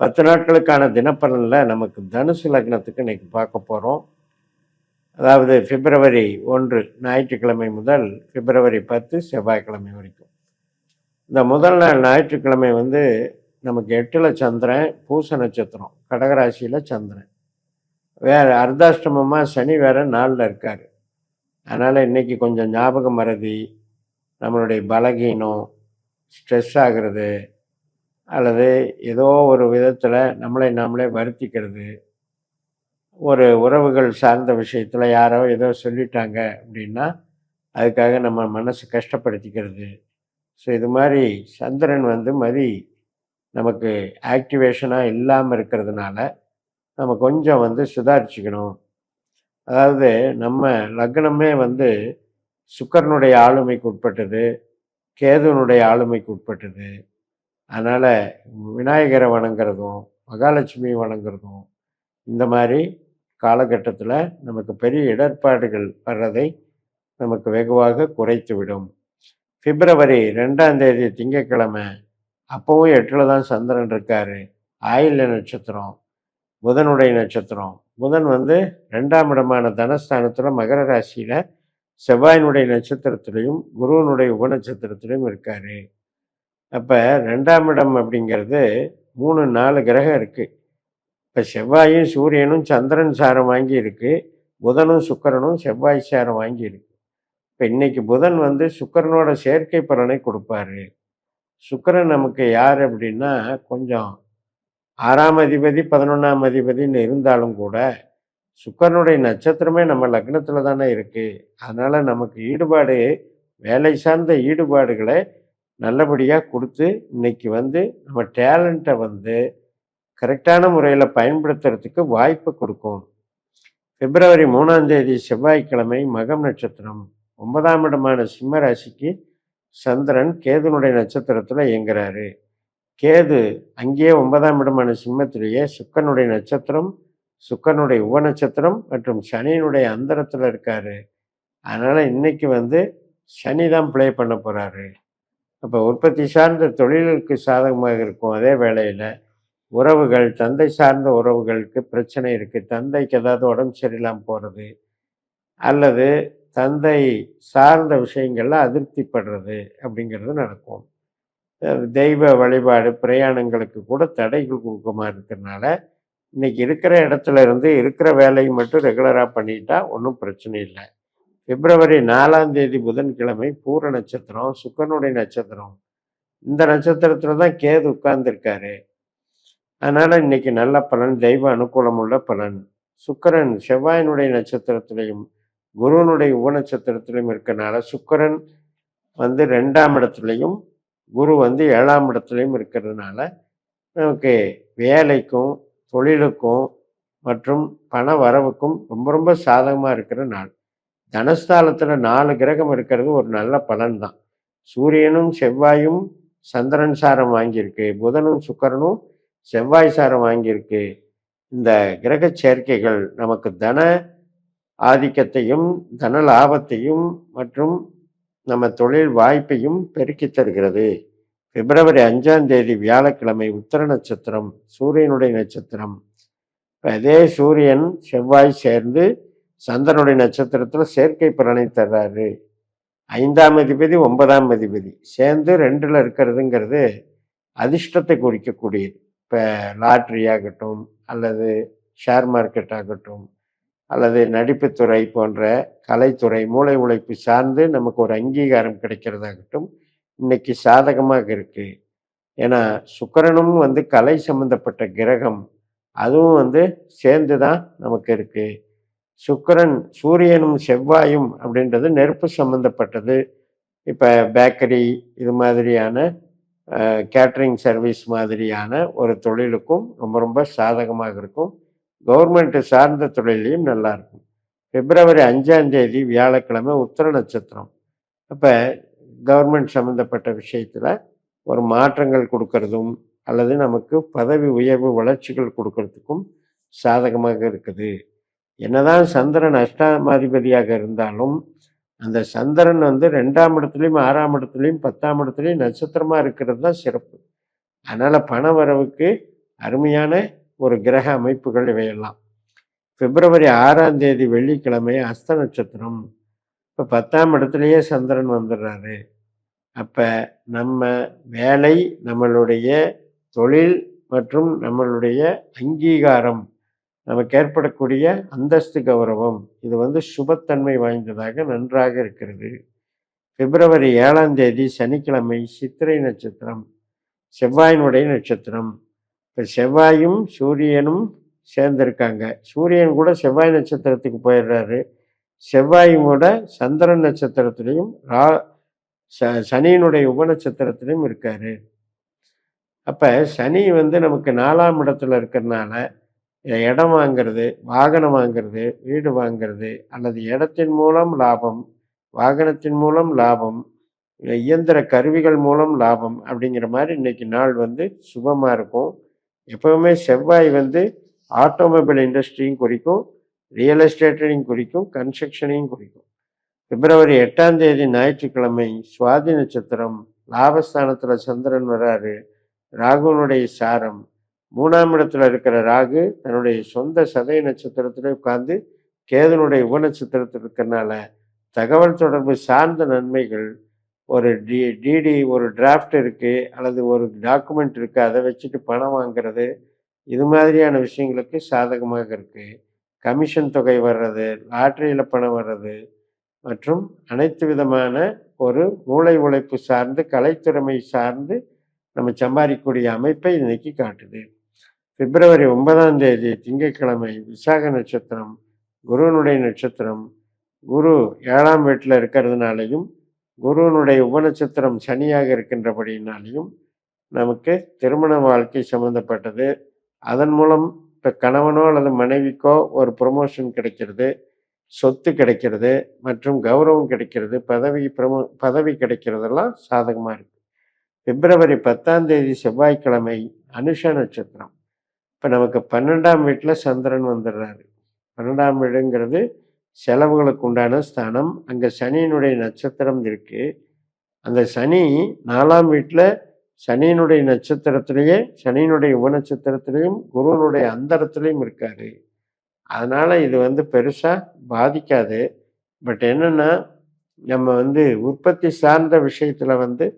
10 நாட்களுக்கான தினப்பலனில் நமக்கு தனுசு லக்னத்துக்கு இன்னைக்கு பார்க்க போகிறோம். அதாவது பிப்ரவரி 1 ஞாயிற்றுக்கிழமை முதல் பிப்ரவரி 10 செவ்வாய்க்கிழமை வரைக்கும். இந்த முதல் நாள் ஞாயிற்றுக்கிழமை நமக்கு 8ல் சந்திரன், பூச நட்சத்திரம், கடகராசியில் சந்திரன். வேறு அர்த்தாஷ்டமமாக சனி வேறு 4ல் இருக்கார். அதனால் இன்றைக்கி கொஞ்சம் ஞாபக மறதி, நம்மளுடைய பலகீனம், ஸ்ட்ரெஸ் ஆகிறது, அல்லது ஏதோ ஒரு விதத்தில் நம்மளை நாமளே வருத்திக்கிறது, ஒரு உறவுகள் சார்ந்த விஷயத்தில் யாரோ ஏதோ சொல்லிட்டாங்க அப்படின்னா அதுக்காக நம்ம மனசு கஷ்டப்படுத்திக்கிறது. ஸோ இது மாதிரி சந்திரன் மதி நமக்கு ஆக்டிவேஷனாக இல்லாமல் இருக்கிறதுனால நம்ம கொஞ்சம் சுதாரிச்சுக்கணும். அதாவது நம்ம லக்னமே சுக்கிரனுடைய ஆளுமைக்கு உட்பட்டது, கேதுனுடைய ஆளுமைக்கு உட்பட்டது. அதனால் விநாயகரை வணங்குறதும் மகாலட்சுமி வணங்குறதும் இந்த மாதிரி காலகட்டத்தில் நமக்கு பெரிய இடர்பாடுகள் வர்றதை நமக்கு வெகுவாக குறைத்துவிடும். பிப்ரவரி 2ஆம் தேதி திங்கட்கிழமை, அப்போவும் 8ல் தான் சந்திரன் இருக்கார். ஆயில்ய நட்சத்திரம், புதனுடைய நட்சத்திரம். புதன் 2ஆம் இடமான தனஸ்தானத்தில் மகர ராசியில் செவ்வாயினுடைய நட்சத்திரத்திலையும் குருவனுடைய உபநட்சத்திரத்திலையும் இருக்கார். அப்போ 2ஆம் இடம் அப்படிங்கிறது 3-4 கிரகம் இருக்குது. இப்போ செவ்வாயும் சூரியனும் சந்திரன் சாரம் வாங்கி இருக்குது, புதனும் சுக்கிரனும் செவ்வாய் சாரம் வாங்கி இருக்கு. இப்போ இன்னைக்கு புதன் சுக்கிரனோட சேர்க்கை பலனை கொடுப்பாரு. சுக்கிரன் நமக்கு யார் அப்படின்னா கொஞ்சம் 6ஆம் அதிபதி 11ஆம் அதிபதினு இருந்தாலும் கூட சுக்கிரனுடைய நட்சத்திரமே நம்ம லக்னத்தில் தானே இருக்குது. அதனால் நமக்கு ஈடுபாடு, வேலை சார்ந்த ஈடுபாடுகளை நல்லபடியாக கொடுத்து இன்னைக்கு நம்ம டேலண்ட்டை கரெக்டான முறையில் பயன்படுத்துறதுக்கு வாய்ப்பு கொடுக்கும். பிப்ரவரி 3ஆம் தேதி செவ்வாய்க்கிழமை மகம் நட்சத்திரம், 9ஆம் இடமான சிம்ம ராசிக்கு சந்திரன் கேதுனுடைய நட்சத்திரத்தில் இயங்குறாரு. கேது அங்கேயே 9ஆம் இடமான சிம்மத்திலேயே சுக்கிரனுடைய நட்சத்திரம், சுக்கிரனுடைய உபநட்சத்திரம் மற்றும் சனியினுடைய அந்தரத்தில் இருக்காரு. அதனால் இன்னைக்கு சனி தான் ப்ளே பண்ண போகிறாரு. அப்போ உற்பத்தி சார்ந்த தொழிலுக்கு சாதகமாக இருக்கும். அதே வேளையில் உறவுகள், தந்தை சார்ந்த உறவுகளுக்கு பிரச்சனை இருக்குது. தந்தைக்கு ஏதாவது உடம்பு சரியில்லாமல் போகிறது, அல்லது தந்தை சார்ந்த விஷயங்களில் அதிருப்திப்படுறது அப்படிங்கிறது நடக்கும். தெய்வ வழிபாடு, பிரயாணங்களுக்கு கூட தடைகள் கொடுக்கமா இருக்கிறதுனால இன்னைக்கு இருக்கிற இடத்துல இருந்து இருக்கிற வேலையை மட்டும் ரெகுலராக பண்ணிட்டா ஒன்றும் பிரச்சனை இல்லை. பிப்ரவரி 4ஆம் தேதி புதன்கிழமை பூர நட்சத்திரம், சுக்கிரனுடைய நட்சத்திரம். இந்த நட்சத்திரத்தில் தான் கேது உட்கார்ந்துருக்காரு. அதனால் இன்னைக்கு நல்ல பலன், தெய்வ அனுகூலம் உள்ள பலன். சுக்கிரன் செவ்வாயினுடைய நட்சத்திரத்திலையும் குருவனுடைய உபநட்சத்திரத்திலையும் இருக்கிறனால சுக்கிரன் 2ஆம் இடத்துலையும் குரு 7ஆம் இடத்துலையும் இருக்கிறதுனால நமக்கு வேலைக்கும் தொழிலுக்கும் மற்றும் பண வரவுக்கும் ரொம்ப ரொம்ப சாதகமாக இருக்கிற நாள். தனஸ்தானத்தில் 4 கிரகம் இருக்கிறது ஒரு நல்ல பலன் தான். சூரியனும் செவ்வாயும் சந்திரன் சாரம் வாங்கியிருக்கு, புதனும் சுக்கிரனும் செவ்வாய் சாரம் வாங்கியிருக்கு. இந்த கிரக சேர்க்கைகள் நமக்கு தன ஆதிக்கத்தையும் தன லாபத்தையும் மற்றும் நம்ம தொழில் வாய்ப்பையும் பெருக்கி தருகிறது. பிப்ரவரி 5ஆம் தேதி வியாழக்கிழமை உத்தர நட்சத்திரம், சூரியனுடைய நட்சத்திரம். அதே சூரியன் செவ்வாய் சேர்ந்து சந்திரனுடைய நட்சத்திரத்தில் சேர்க்கை பலனை தர்றாரு. 5ஆம் அதிபதி 9ஆம் அதிபதி சேர்ந்து 2ல் இருக்கிறதுங்கிறது அதிர்ஷ்டத்தை குறிக்கக்கூடியது. இப்போ லாட்ரி ஆகட்டும், அல்லது ஷேர் மார்க்கெட் ஆகட்டும், அல்லது நடிப்புத்துறை போன்ற கலைத்துறை, மூளை உழைப்பு சார்ந்து நமக்கு ஒரு அங்கீகாரம் கிடைக்கிறதாகட்டும் இன்னைக்கு சாதகமாக இருக்குது. ஏன்னா சுக்கிரனும் கலை சம்பந்தப்பட்ட கிரகம், அதுவும் சேர்ந்து தான் நமக்கு இருக்குது. சுக்கிரன் சூரியனும் செவ்வாயும் அப்படின்றது நெருப்பு சம்மந்தப்பட்டது. இப்போ பேக்கரி இது மாதிரியான கேட்ரிங் சர்வீஸ் மாதிரியான ஒரு தொழிலுக்கும் ரொம்ப ரொம்ப சாதகமாக இருக்கும். கவர்மெண்ட்டு சார்ந்த தொழிலையும் நல்லா இருக்கும். பிப்ரவரி 5ஆம் தேதி வியாழக்கிழமை உத்திர நட்சத்திரம். அப்போ கவர்மெண்ட் சம்மந்தப்பட்ட விஷயத்தில் ஒரு மாற்றங்கள் கொடுக்கறதும் அல்லது நமக்கு பதவி உயர்வு வளர்ச்சிகள் கொடுக்கறதுக்கும் சாதகமாக இருக்குது. என்னதான் சந்திரன் அஷ்டமாதிபதியாக இருந்தாலும் அந்த சந்திரன் 2ஆம் இடத்துலையும் 6ஆம் இடத்துலையும் 10ஆம் இடத்துலையும் நட்சத்திரமாக இருக்கிறது தான் சிறப்பு. அதனால் பண வரவுக்கு அருமையான ஒரு கிரக அமைப்புகள் இவையெல்லாம். பிப்ரவரி 6ஆம் தேதி வெள்ளிக்கிழமை அஸ்த நட்சத்திரம். இப்போ 10ஆம் இடத்துலையே சந்திரன் வந்துடுறாரு. அப்போ நம்ம வேலை, நம்மளுடைய தொழில் மற்றும் நம்மளுடைய அங்கீகாரம், நமக்கு ஏற்படக்கூடிய அந்தஸ்து, கௌரவம், இது சுபத்தன்மை வாய்ந்ததாக நன்றாக இருக்கிறது. பிப்ரவரி 7ஆம் தேதி சனிக்கிழமை சித்திரை நட்சத்திரம், செவ்வாயினுடைய நட்சத்திரம். இப்போ செவ்வாயும் சூரியனும் சேர்ந்திருக்காங்க. சூரியன் கூட செவ்வாய் நட்சத்திரத்துக்கு போயிடுறாரு. செவ்வாயும் கூட சந்திரன் நட்சத்திரத்திலையும் சனியினுடைய உபநட்சத்திரத்திலையும் இருக்காரு. அப்போ சனி நமக்கு 4ஆம் இடத்துல இருக்கிறதுனால இடம் வாங்கிறது, வாகனம் வாங்கிறது, வீடு வாங்கிறது, அல்லது இடத்தின் மூலம் லாபம், வாகனத்தின் மூலம் லாபம், இயந்திர கருவிகள் மூலம் லாபம் அப்படிங்கிற மாதிரி இன்னைக்கு நாள் சுபமாக இருக்கும். எப்பவுமே செவ்வாய் ஆட்டோமொபைல் இண்டஸ்ட்ரியும் குறிக்கும், ரியல் எஸ்டேட்டையும் குறிக்கும், கன்ஸ்ட்ரக்ஷனையும் குறிக்கும். பிப்ரவரி 8ஆம் தேதி ஞாயிற்றுக்கிழமை சுவாதி நட்சத்திரம், லாபஸ்தானத்தில் சந்திரன் வராரு. ராகுனுடைய சாரம். 3ஆம் இடத்துல இருக்கிற ராகு தன்னுடைய சொந்த சதய நட்சத்திரத்தில் உட்கார்ந்து கேதுனுடைய உபநட்சத்திரத்தில் இருக்கிறனால தகவல் தொடர்பு சார்ந்த நன்மைகள், ஒரு டிடி, ஒரு டிராஃப்ட் இருக்குது அல்லது ஒரு டாக்குமெண்ட் இருக்குது, அதை வச்சுட்டு பணம் வாங்கிறது, இது மாதிரியான விஷயங்களுக்கு சாதகமாக இருக்குது. கமிஷன் தொகை வர்றது, லாட்டரியில் பணம் வர்றது மற்றும் அனைத்து விதமான ஒரு மூளை உழைப்பு சார்ந்து, கலைத்திறமை சார்ந்து நம்ம சம்பாதிக்கக்கூடிய அமைப்பை இன்னைக்கு காட்டுது. பிப்ரவரி 9ஆம் தேதி திங்கட்கிழமை விசாக நட்சத்திரம், குருவனுடைய நட்சத்திரம். குரு 7ஆம் வீட்டில் இருக்கிறதுனாலையும் குருவனுடைய உபநட்சத்திரம் சனியாக இருக்கின்றபடியினாலையும் நமக்கு திருமண வாழ்க்கை சம்மந்தப்பட்டது, அதன் மூலம் இப்போ கணவனோ அல்லது மனைவிக்கோ ஒரு ப்ரொமோஷன் கிடைக்கிறது, சொத்து கிடைக்கிறது மற்றும் கௌரவம் கிடைக்கிறது, பதவி கிடைக்கிறதெல்லாம் சாதகமாக இருக்குது. பிப்ரவரி 10ஆம் தேதி செவ்வாய்க்கிழமை அனுஷ நட்சத்திரம். இப்போ நமக்கு 12ஆம் வீட்டில் சந்திரன் வந்துடுறாரு. 12ஆம் வீடுங்கிறது செலவுகளுக்கு உண்டான ஸ்தானம். அங்கே சனியினுடைய நட்சத்திரம் இருக்குது. அந்த சனி 4ஆம் வீட்டில் சனியினுடைய நட்சத்திரத்திலேயே, சனியினுடைய உபநட்சத்திரத்திலையும் குருவனுடைய அந்தரத்திலையும் இருக்காரு. அதனால் இது பெருசாக பாதிக்காது. பட் என்னென்னா, நம்ம உற்பத்தி சார்ந்த விஷயத்தில்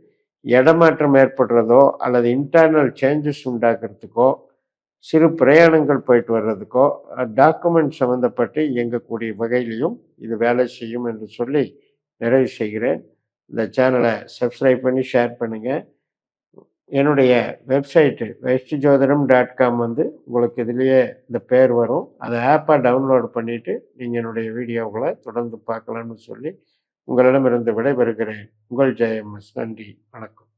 இடமாற்றம் ஏற்படுறதோ அல்லது இன்டர்னல் சேஞ்சஸ் உண்டாக்குறதுக்கோ, சிறு பிரயாணங்கள் போயிட்டு வர்றதுக்கோ, டாக்குமெண்ட் சம்மந்தப்பட்டு இயங்கக்கூடிய வகையிலையும் இது வேலை செய்யும் என்று சொல்லி நிறைவு செய்கிறேன். இந்த சேனலை சப்ஸ்கிரைப் பண்ணி ஷேர் பண்ணுங்கள். என்னுடைய வெப்சைட்டு veštijodharam.com உங்களுக்கு இதுலேயே இந்த பேர் வரும். அதை ஆப்பாக டவுன்லோட் பண்ணிவிட்டு நீங்கள் என்னுடைய வீடியோக்களை தொடர்ந்து பார்க்கலாம்னு சொல்லி உங்களிடமிருந்து விடைபெறுகிறேன். உங்கள் ஜெயம்எஸ். நன்றி, வணக்கம்.